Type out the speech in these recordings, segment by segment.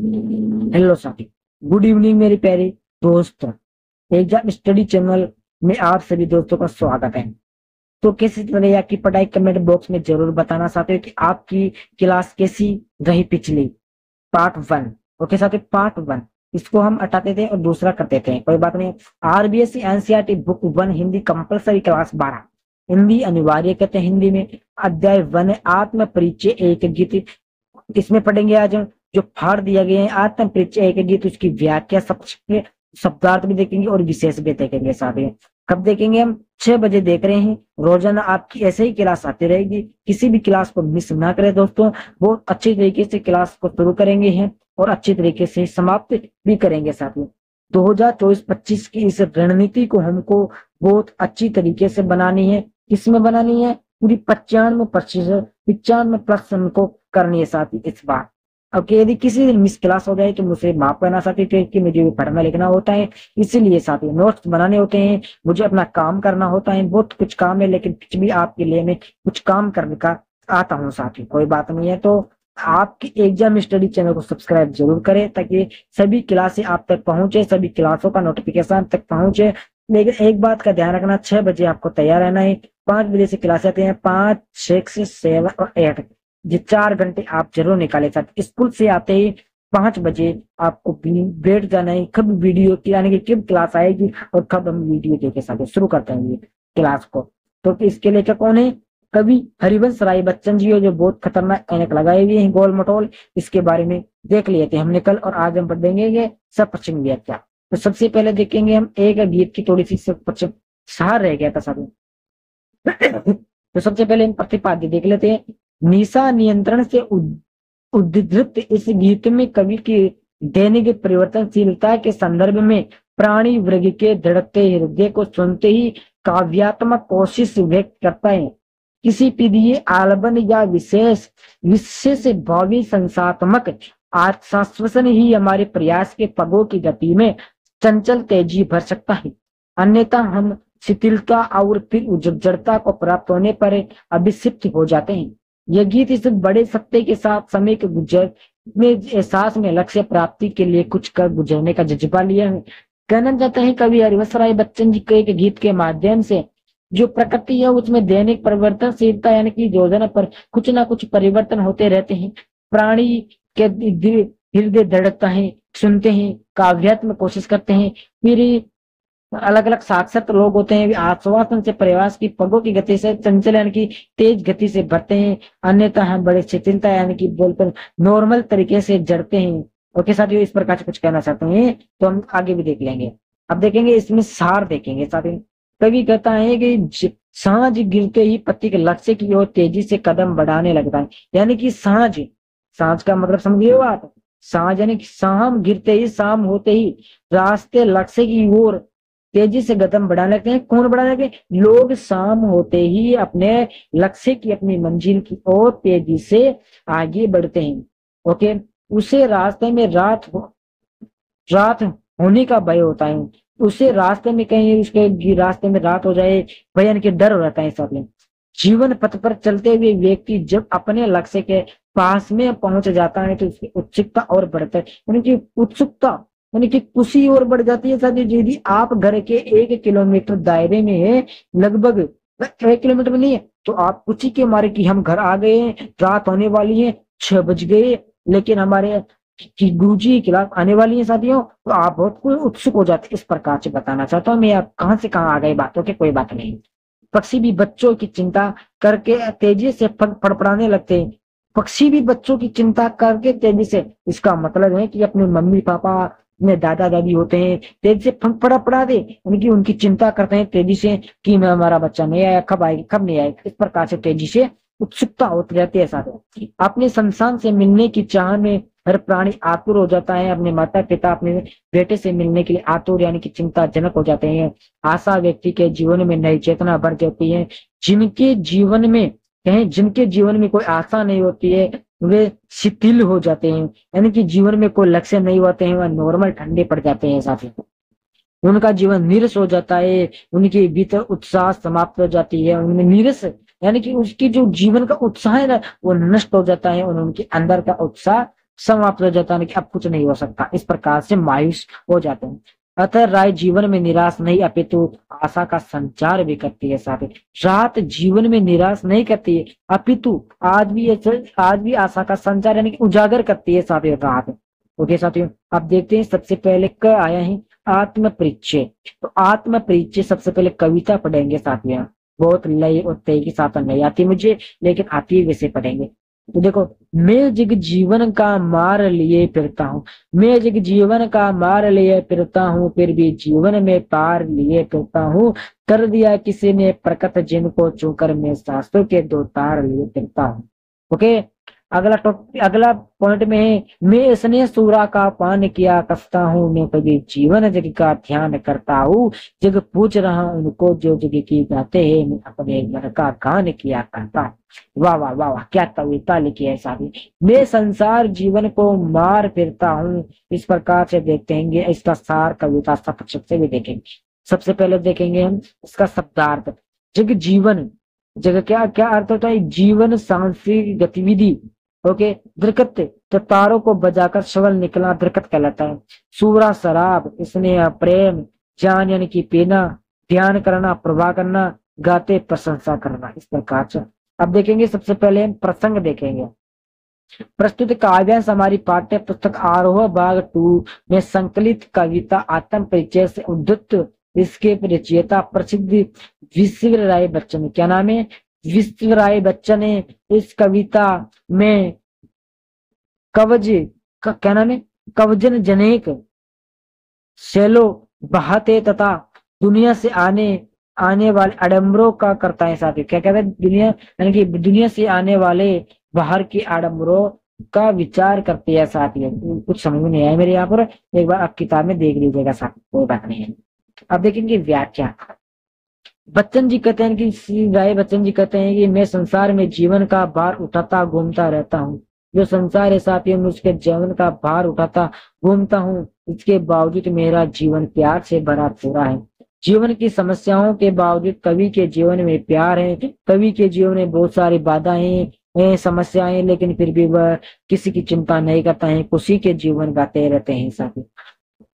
Hello साथी, good evening मेरे प्यारे दोस्तों। एग्जाम स्टडी चैनल में आप सभी दोस्तों का स्वागत है। तो कैसी तरह आपकी पढ़ाई कमेंट बॉक्स में जरूर बताना चाहते हो कि आपकी क्लास कैसी रही पिछली पार्ट 1। ओके साथी, पार्ट 1 इसको हम हटाते थे और दूसरा कर देते हैं, कोई बात नहीं। RBSC NCERT book 1 Hindi compulsory class 12 Hindi अनिवार्य कहते हैं। हिंदी में अध्याय 1 है आत्म परिचय एक गीत। इसमें पढ़ेंगे आज जो फाड़ दिया गया है आत्म परिचय एक गीत, उसकी व्याख्या शब्दार्थ भी देखेंगे और विशेष भी देखेंगे। साथ ही कब देखेंगे? हम 6 बजे देख रहे हैं। रोजाना आपकी ऐसे ही क्लास आती रहेगी, किसी भी क्लास को मिस ना करें दोस्तों। बहुत अच्छी तरीके से क्लास को शुरू करेंगे हैं और अच्छी तरीके से समाप्त भी करेंगे। साथ में 2024-25 की इस रणनीति को हमको बहुत अच्छी तरीके से बनानी है। किसमें बनानी है? पूरी 95% को करनी है साथी इस बार। अब यदि किसी दिन मिस क्लास हो जाए तो मुझे माफ करना साथी, क्योंकि मुझे भी पढ़ना लिखना होता है, इसीलिए साथी नोट्स बनाने होते हैं, मुझे अपना काम करना होता है, बहुत कुछ काम है, लेकिन कुछ भी आपके लिए मैं कुछ काम करने का आता हूँ साथी, कोई बात नहीं है। तो आपकी एग्जाम स्टडी चैनल को सब्सक्राइब जरूर करें ताकि सभी क्लासें आप तक पहुंचे, सभी क्लासों का नोटिफिकेशन तक पहुंचे। लेकिन एक बात का ध्यान रखना, 6 बजे आपको तैयार रहना है। 5 बजे से क्लास आते हैं, 5, 6, 7 और 8, ये 4 घंटे आप जरूर निकाले। साथ स्कूल से आते ही 5 बजे आपको बैठ जाना है, कब वीडियो की यानी कि कब क्लास आएगी और कब हम वीडियो देखे साथ शुरू करते हैं ये क्लास को। तो इसके लेकर कौन है? कवि हरिवंश राय बच्चन जी हो, जो बहुत खतरनाक ऐनक लगाए हुए हैं गोल मटोल। इसके बारे में देख लिए थे हमने कल, और आज हम पढ़ेंगे ये सपश्चिम व्याख्या। तो सबसे पहले देखेंगे हम एक गीत की थोड़ी सी सपश्चिम सार रह गया था साथ। तो सबसे पहले हम प्रतिपाद्य देख लेते हैं। निशा नियंत्रण से उद्धृत इस गीत में कवि की दैनिक परिवर्तनशीलता के संदर्भ में प्राणी वर्ग के धड़कते हृदय को सुनते ही काव्यात्मक कोशिश व्यक्त करता है। किसी पीढ़ी आलबन या विशेष भावी संसात्मक आश्वासन ही हमारे प्रयास के पगों की गति में चंचल तेजी भर सकता है, अन्यथा हम शिथिलता और फिर उज्जड़ता को प्राप्त होने पर अभिषिप्त हो जाते हैं। यह गीत इस बड़े सत्य के साथ समय के गुजर में एहसास में लक्ष्य प्राप्ति के लिए कुछ कर गुजरने का जज्बा लिया है। कहना जाता है कवि हरिवंश राय बच्चन जी के एक गीत के माध्यम से जो प्रकृति है उसमें दैनिक परिवर्तनशीलता यानी कि योजना पर कुछ ना कुछ परिवर्तन होते रहते हैं। प्राणी के हृदय धड़कता है, सुनते हैं, काव्यात्मक कोशिश करते हैं, फिर अलग अलग साक्षात लोग होते हैं, आश्वासन से प्रयास की पगों की गति से चंचल यानी कि तेज गति से भरते हैं, अन्यथा हम बड़े शिथिलता यानी कि बोलकर नॉर्मल तरीके से जड़ते हैं। ओके साथियों, इस प्रकार से कुछ कहना चाहते हैं तो हम आगे भी देख लेंगे। अब देखेंगे इसमें सार देखेंगे साथियों। कवि कहता है कि सांझ गिरते ही पथिक लक्ष्य की ओर तेजी से कदम बढ़ाने लगता है। यानी कि सांझ, सांझ का मतलब समझिए आप, सांझ यानी कि शाम गिरते ही, शाम होते ही रास्ते लक्ष्य की ओर तेजी से कदम बढ़ाने लगते हैं। कौन बढ़ाने लगते हैं? लोग शाम होते ही अपने लक्ष्य की, अपनी मंजिल की ओर तेजी से आगे बढ़ते हैं। ओके, उसे रास्ते में रात होने का भय होता है, उसे रास्ते में कहीं उसके रास्ते में रात हो जाए भयान के डर हो जाता है। सब जीवन पथ पर चलते हुए व्यक्ति जब अपने लक्ष्य के पास में पहुंच जाता है तो उसकी उत्सुकता और बढ़ता है, यानी कि उत्सुकता यानी कि खुशी और बढ़ जाती है। साथ ही यदि आप घर के 1 किलोमीटर दायरे में है, लगभग 1 किलोमीटर में नहीं है, तो आप खुशी के मारे कि हम घर आ गए, रात होने वाली है, 6 बज गए, लेकिन हमारे कि गुरुजी की क्लास आने वाली है साथियों, तो आप बहुत उत्सुक हो जाते। इस प्रकार से बताना चाहता हूँ मैं। आप कहाँ से कहाँ आ गए बातों के, कोई बात नहीं। पक्षी भी बच्चों की चिंता करके तेजी से फड़फड़ाने लगते हैं। पक्षी भी बच्चों की चिंता करके तेजी से, इसका मतलब है कि अपने मम्मी पापा में दादा दादी होते हैं, तेजी से फड़फड़ा दे, उनकी उनकी चिंता करते हैं तेजी से कि हमारा बच्चा नहीं आया, कब आएगा, कब नहीं आएगा। इस प्रकार से तेजी से उत्सुकता होती रहती है साथियों। अपने संतान से मिलने की चाह में हर प्राणी आतुर हो जाता है। अपने माता पिता अपने बेटे से मिलने के लिए आतुर यानी कि चिंताजनक हो जाते हैं। आशा व्यक्ति के जीवन में नई चेतना भर जाती है। जिनके जीवन में कोई आशा नहीं होती है वे शिथिल हो जाते हैं, यानी कि जीवन में कोई लक्ष्य नहीं होते हैं, वह नॉर्मल ठंडे पड़ जाते हैं साथी। उनका जीवन नीरस हो जाता है, उनके भीतर उत्साह समाप्त हो जाती है, उनमें नीरस यानी कि उसकी जो जीवन का उत्साह है ना वो नष्ट हो जाता है और उनके अंदर का उत्साह समाप्त हो जाता है कि अब कुछ नहीं हो सकता, इस प्रकार से मायूस हो जाते हैं। अतः राय जीवन में निराश नहीं अपितु आशा का संचार भी करती है साथी। रात जीवन में निराश नहीं करती है अपितु आज भी आशा का संचार यानी कि उजागर करती है साथी रात। ओके साथियों, अब देखते हैं सबसे पहले क्या आया है, आत्म परिचय। तो आत्म परिचय सबसे पहले कविता पढ़ेंगे साथियों, बहुत लय और तेजी के साथ नहीं आती मुझे, लेकिन आती है वैसे पढ़ेंगे। तो देखो, मैं जग जीवन का मार लिए फिरता हूँ, मैं जग जीवन का मार लिए फिरता हूँ, फिर भी जीवन में पार लिए फिरता हूँ, कर दिया किसी ने प्रकट जिनको छूकर मैं सांसों के दो तार लिए फिरता हूँ। ओके, अगला पॉइंट में है, मैं इसने सूरा का पान किया कसता हूँ, मैं कभी जीवन जग का ध्यान करता हूँ, जग पूछ रहा उनको जो जग की गाते हैं, मैं अपने मन का गान किया करता हूँ। वाह वाह वाह वाह, क्या कविता लिखी है साहब। मैं संसार जीवन को मार फिरता हूँ, इस प्रकार से देखते हैं इसका सार कविता सब से भी देखेंगे। सबसे पहले देखेंगे हम इसका शब्दार्थ। जग जीवन, जगह क्या क्या अर्थ होता है, जीवन सांसारिक गतिविधि। ओके, दरकत, तो तारों को बजाकर शवल निकला दरकत कहलाता है। सूरा शराब, स्नेह प्रेम, ज्ञान यानी कि पीना, ध्यान करना प्रवाह करना, गाते प्रशंसा करना, इस प्रकार से। अब देखेंगे सबसे पहले हम प्रसंग देखेंगे। प्रस्तुत काव्यांश हमारी पाठ्य पुस्तक आरोह भाग 2 में संकलित कविता आत्म परिचय से उद्धृत। इसके रचयिता प्रसिद्ध विश्व राय बच्चन, क्या नाम है, विश्व राय बच्चन ने इस कविता में कवज क्या नाम है, कवजन जनेक शैलो बहाते तथा दुनिया से आने वाले आडम्बरों का करता है साथी। क्या कहते हैं, दुनिया यानी कि दुनिया से आने वाले बाहर की आडम्बरों का विचार करती है साथी। कुछ समझ में नहीं आया मेरे यहाँ पर, एक बार आप किताब में देख लीजिएगा साथी, कोई बात नहीं है। अब देखेंगे व्याख्या। बच्चन जी कहते हैं कि श्री राय बच्चन जी कहते हैं कि मैं संसार में जीवन का भार उठाता घूमता रहता हूँ। जो संसार है साथियों, मैं उसके जीवन का भार उठाता घूमता हूँ, इसके बावजूद मेरा जीवन प्यार से भरा पूरा है। जीवन की समस्याओं के बावजूद कवि के जीवन में प्यार है। कवि के जीवन में बहुत सारी बाधाएं समस्याएं, लेकिन फिर भी वह किसी की चिंता नहीं करता है, खुशी के जीवन गाते रहते हैं साथी।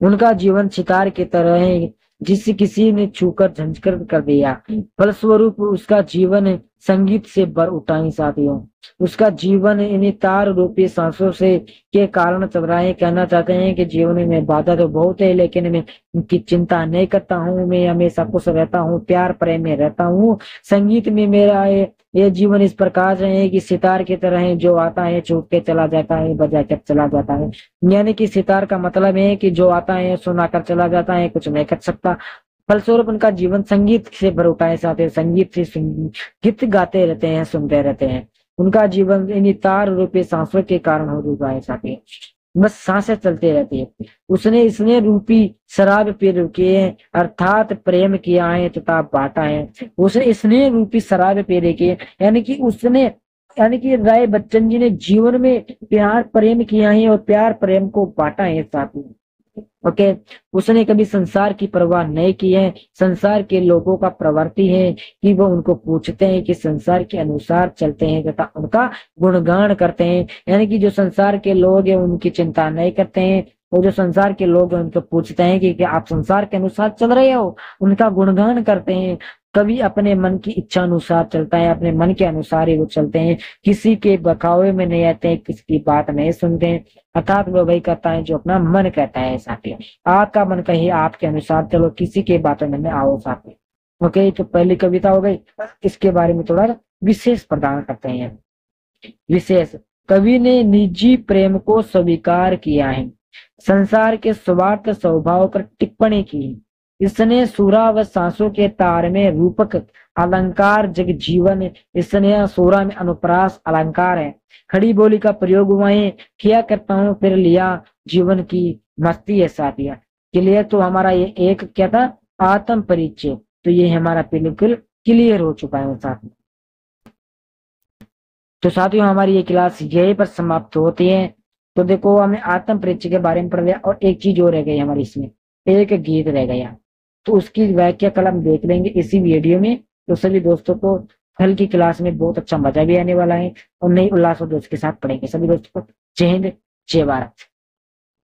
उनका जीवन सितार की तरह है जिसे किसी ने छूकर झंझकर कर दिया, फलस्वरूप उसका जीवन संगीत से भर उठा है साथियों। उसका जीवन इन तार रूपी सांसों से के कारण चल रहा है। कहना चाहते हैं कि जीवन में बाधा तो बहुत है, लेकिन मैं उनकी चिंता नहीं करता हूँ, मैं हमेशा खुश रहता हूँ, प्यार प्रेम में रहता हूँ। संगीत में मेरा ये जीवन इस प्रकार से है कि सितार की तरह है, जो आता है छूट के चला जाता है, बजा कर चला जाता है। यानी कि सितार का मतलब है कि जो आता है सुना कर चला जाता है, कुछ नहीं कर सकता। फलस्वरूप उनका जीवन संगीत से भर उठा है साथ, संगीत से गीत गाते रहते हैं, सुनते रहते हैं। उनका जीवन इन तार रूपी सांसों के कारण हो चुका है साथी, बस सांसें चलती रहती है। उसने इसने रूपी शराब पी रखी है, अर्थात प्रेम किया है तथा बांटा है। उसने इसने रूपी शराब पी रखी है, यानी कि राय बच्चन जी ने जीवन में प्यार प्रेम किया है और प्यार प्रेम को बांटा है साथी। ओके, उसने कभी संसार की परवाह नहीं की है। संसार के लोगों का प्रवृत्ति है कि वो उनको पूछते हैं कि संसार के अनुसार चलते हैं तथा उनका गुणगान करते हैं। यानी कि जो संसार के लोग हैं उनकी चिंता नहीं करते हैं, वो जो संसार के लोग हैं उनको पूछते हैं कि आप संसार के अनुसार चल रहे हो, उनका गुणगान करते हैं। कभी अपने मन की इच्छा अनुसार चलता है, अपने मन के अनुसार ही वो चलते हैं, किसी के बखावे में नहीं आते हैं, किसी की बात नहीं सुनते हैं। अर्थात वो वही करता है जो अपना मन कहता है साथी। आपका मन कहे आपके अनुसार चलो, किसी के बातों में आओ साथी। ओके, तो पहली कविता हो गई। इसके बारे में थोड़ा विशेष प्रदान करते हैं। विशेष, कवि ने निजी प्रेम को स्वीकार किया है, संसार के स्वार्थ स्वभाव पर टिप्पणी की। इसने सूरा व सांसों के तार में रूपक अलंकार जग जीवन, इसने सूरा में अनुप्रास अलंकार है। खड़ी बोली का प्रयोग वहीं किया करता हूँ, फिर लिया जीवन की मस्ती है साथिया। क्लियर, तो हमारा ये एक क्या था, आत्म परिचय, तो ये हमारा बिल्कुल क्लियर हो चुका है साथियों। तो साथियों हमारी ये क्लास यहीं पर समाप्त होती है। तो देखो, हमने आत्म परिचय के बारे में पढ़ लिया, और एक चीज और रह गई हमारी, इसमें एक गीत रह गया, तो उसकी व्याख्या कल हम देख लेंगे इसी वीडियो में। तो सभी दोस्तों को कल की क्लास में बहुत अच्छा मजा भी आने वाला है, और नई उल्लास और दोस्त के साथ पढ़ेंगे। सभी दोस्तों को जय हिंद, जय भारत।